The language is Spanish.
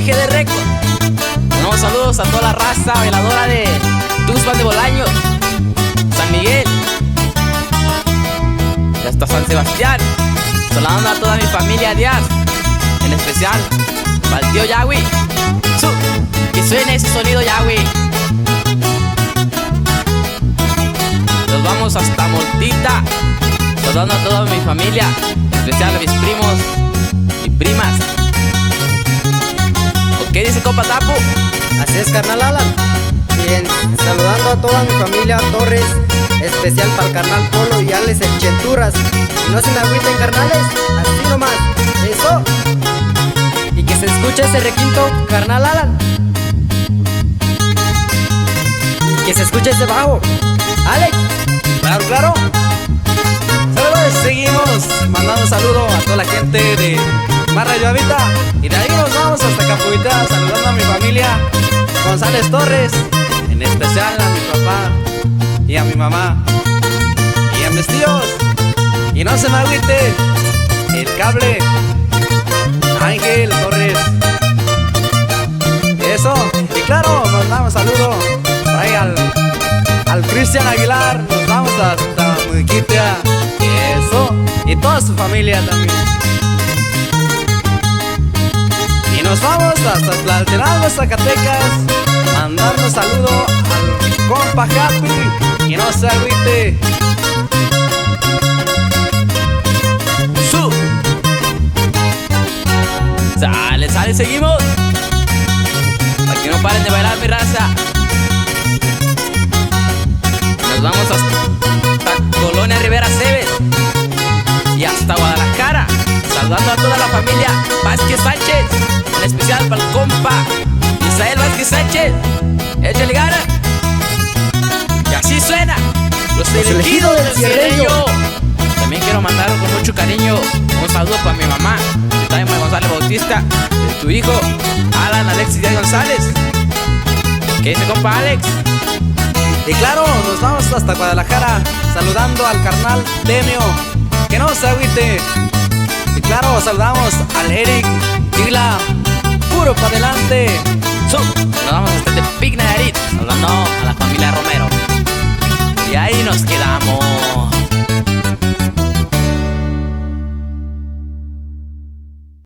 BGD Record. Mandamos saludos a toda la raza bailadora de Tuxpan de Bolaños, San Miguel y hasta San Sebastián. Saludando a toda mi familia Díaz, en especial al tío Yahweh. Que suene ese sonido, Yahweh. Nos vamos hasta Moltita, saludando a toda mi familia, en especial a mis primos y primas. ¿Qué dice compa Tapu? Así es, carnal Alan. Bien, saludando a toda mi familia Torres, especial para el carnal Polo y Alex el Chenturas. Y no se me agüiten, carnales, así nomás. Eso. Y que se escuche ese requinto, carnal Alan. Y que se escuche ese bajo, Alex. Claro, claro. Saludos, seguimos mandando saludos a toda la gente de Marra Llovita. Y de ahí nos vamos hasta Capuita, saludando a mi familia González Torres, en especial a mi papá y a mi mamá y a mis tíos. Y no se me agüite el cable Ángel Torres. Eso. Y claro, mandamos saludos ahí al Cristian Aguilar. Nos vamos hasta Mujiquita. Eso. Y toda su familia también. Y nos vamos hasta Tlaltenango, Zacatecas, mandarnos saludo al compa Happy. Y no se agüite. Sale, sale, seguimos. Para que no paren de bailar, mi raza. Nos vamos hasta Colonia Rivera Cebes y hasta Guadalajara, saludando a toda la familia Vázquez Sánchez, en especial para el compa Isael Vázquez Sánchez. Échale gana. Y así suena los elegidos del Cierreño. También quiero mandar con mucho cariño un saludo para mi mamá, Taima González Bautista, de tu hijo Alan Alexis Díaz González. ¿Qué dice compa Alex? Y claro, nos vamos hasta Guadalajara, saludando al carnal Demio, que no se agüite. Y claro, saludamos al Eric Tigla, puro para adelante. Nos vamos hasta Tepic Nayarit, saludando a la familia Romero. Y ahí nos quedamos.